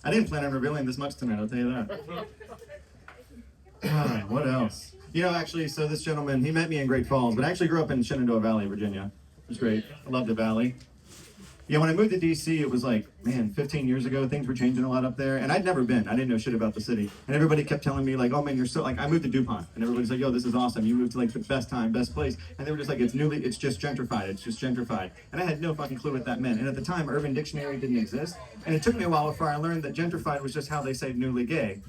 I didn't plan on revealing this much tonight, I'll tell you that. What else? You know, actually, so this gentleman, he met me in Great Falls, but I actually grew up in Shenandoah Valley, Virginia. It was great. I love the valley. Yeah, when I moved to DC, it was like, man, 15 years ago, things were changing a lot up there. And I'd never been. I didn't know shit about the city. And everybody kept telling me, like, oh man, you're so, like, I moved to DuPont. And everybody's like, yo, this is awesome. You moved to, like, the best time, best place. And they were just like, it's just gentrified. It's just gentrified. And I had no fucking clue what that meant. And at the time, Urban Dictionary didn't exist. And it took me a while before I learned that gentrified was just how they say newly gay.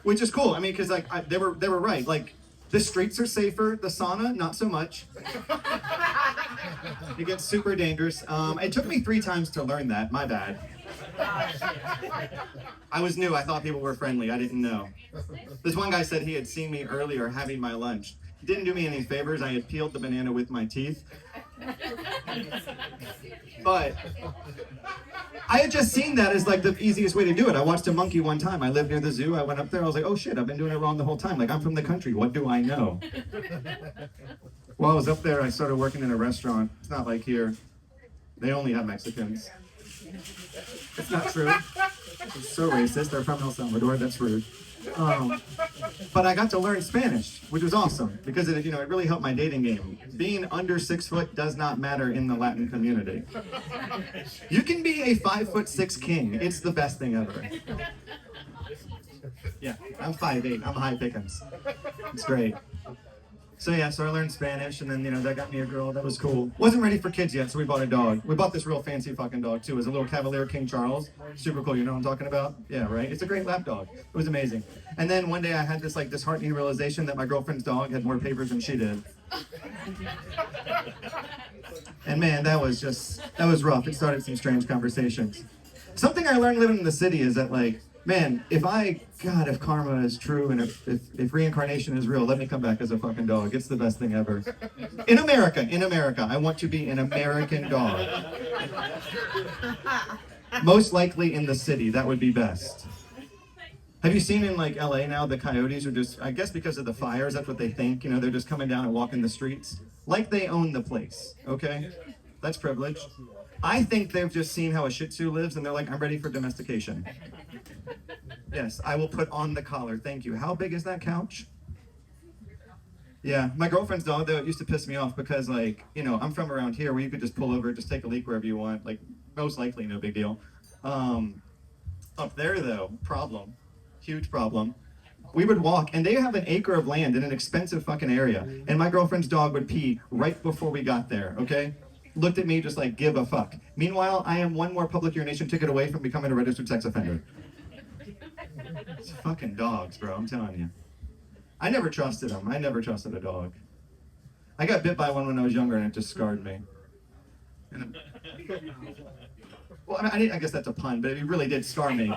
Which is cool. I mean, because, like, they were right. Like, the streets are safer. The sauna, not so much. It gets super dangerous. It took me 3 times to learn that. My bad. I was new. I thought people were friendly. I didn't know. This one guy said he had seen me earlier having my lunch. He didn't do me any favors. I had peeled the banana with my teeth. But I had just seen that as like the easiest way to do it. I watched a monkey one time. I lived near the zoo. I went up there. I was like, oh shit, I've been doing it wrong the whole time. Like, I'm from the country. What do I know? While I was up there, I started working in a restaurant. It's not like here. They only have Mexicans. It's not true. It's so racist. They're from El Salvador. That's rude. But I got to learn Spanish, which was awesome because it really helped my dating game. Being under 6 foot does not matter in the Latin community. You can be a 5'6" king. It's the best thing ever. Yeah, I'm 5'8". I'm high pickings. It's great. So yeah, so I learned Spanish, and then that got me a girl. That was cool. Wasn't ready for kids yet, so we bought a dog. We bought this real fancy fucking dog too. It was a little Cavalier King Charles. Super cool. You know what I'm talking about? Yeah, right. It's a great lap dog. It was amazing. And then one day I had this disheartening realization that my girlfriend's dog had more papers than she did. And man, that was rough. It started some strange conversations. Something I learned living in the city is that man, if karma is true and if reincarnation is real, let me come back as a fucking dog. It's the best thing ever. In America, I want to be an American dog. Most likely in the city, that would be best. Have you seen in LA now, the coyotes are just, I guess because of the fires, that's what they think, they're just coming down and walking the streets. Like they own the place, okay? That's privilege. I think they've just seen how a Shih Tzu lives and they're like, I'm ready for domestication. Yes, I will put on the collar. Thank you. How big is that couch? Yeah, my girlfriend's dog, though, it used to piss me off because, I'm from around here where you could just pull over, just take a leak wherever you want. Most likely, no big deal. Up there, though, problem. Huge problem. We would walk, and they have an acre of land in an expensive fucking area, and my girlfriend's dog would pee right before we got there, okay? Looked at me just give a fuck. Meanwhile, I am one more public urination ticket away from becoming a registered sex offender. It's fucking dogs, bro, I'm telling you. I never trusted them. I never trusted a dog. I got bit by one when I was younger and it just scarred me. Well, I guess that's a pun, but it really did scar me.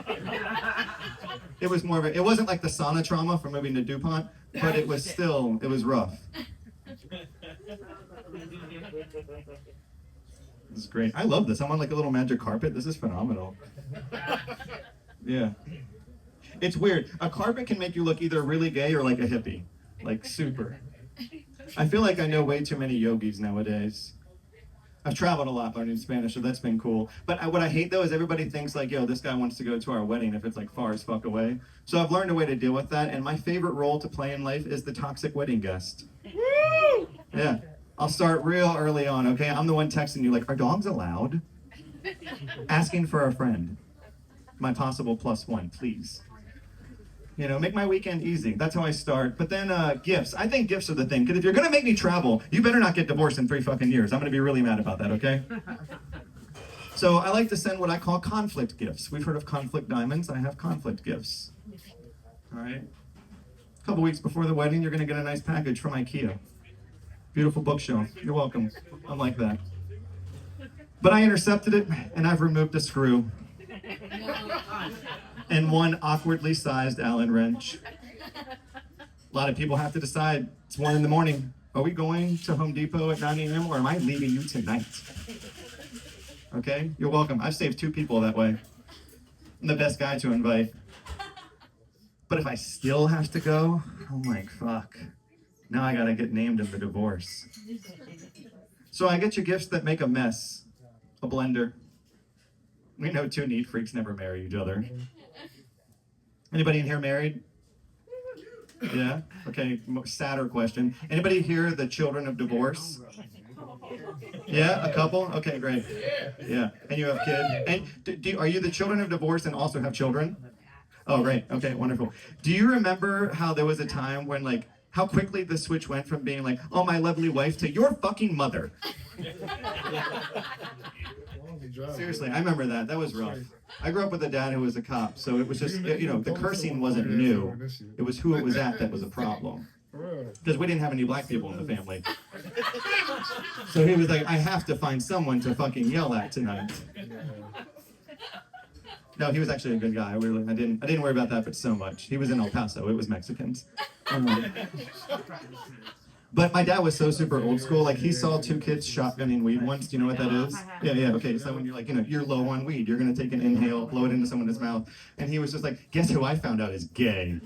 It was more of it wasn't like the sauna trauma from moving to DuPont, but it was rough. This is great. I love this. I'm on a little magic carpet. This is phenomenal. Yeah. It's weird. A carpet can make you look either really gay or like a hippie. Super. I feel like I know way too many yogis nowadays. I've traveled a lot learning Spanish, so that's been cool. But what I hate, though, is everybody thinks yo, this guy wants to go to our wedding if it's far as fuck away. So I've learned a way to deal with that, and my favorite role to play in life is the toxic wedding guest. Woo! Yeah. I'll start real early on, okay? I'm the one texting you are dogs allowed? Asking for a friend. My possible +1, please. Make my weekend easy. That's how I start. But then gifts. I think gifts are the thing. Because if you're going to make me travel, you better not get divorced in 3 fucking years. I'm going to be really mad about that, okay? So I like to send what I call conflict gifts. We've heard of conflict diamonds. I have conflict gifts. All right? A couple weeks before the wedding, you're going to get a nice package from IKEA. Beautiful bookshelf. You're welcome. I'm like that. But I intercepted it, and I've removed a screw. And one awkwardly sized Allen wrench. A lot of people have to decide. It's 1 a.m. Are we going to Home Depot at 9 a.m. or am I leaving you tonight? Okay, you're welcome. I've saved 2 people that way. I'm the best guy to invite. But if I still have to go, I'm like, fuck. Now I gotta get named in the divorce. So I get you gifts that make a mess. A blender. We know two neat freaks never marry each other. Anybody in here married? Yeah? Okay, sadder question. Anybody here the children of divorce? Yeah, a couple? Okay, great. Yeah, and you have kids. And are you the children of divorce and also have children? Oh, great. Okay, wonderful. Do you remember how there was a time when, like, how quickly the switch went from being like, oh, my lovely wife, to your fucking mother? Seriously, I remember that. That was rough. I grew up with a dad who was a cop, so it was just, you know, the cursing wasn't new. It was who it was at that was a problem. Because we didn't have any black people in the family. So he was like, I have to find someone to fucking yell at tonight. No, he was actually a good guy. I didn't worry about that, but so much. He was in El Paso. It was Mexicans. But my dad was so super old school. Like, he saw two kids shotgunning weed once. Do you know what that is? Yeah. Okay. So when you're like, you know, you're low on weed, you're gonna take an inhale, blow it into someone's mouth, and he was just like, guess who I found out is gay.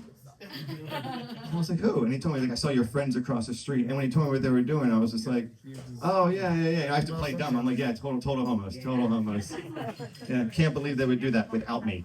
I was like, who? And he told me, like, I saw your friends across the street. And when he told me what they were doing, I was just like, oh, yeah. I have to play dumb. I'm like, yeah, total homos. Yeah, can't believe they would do that without me.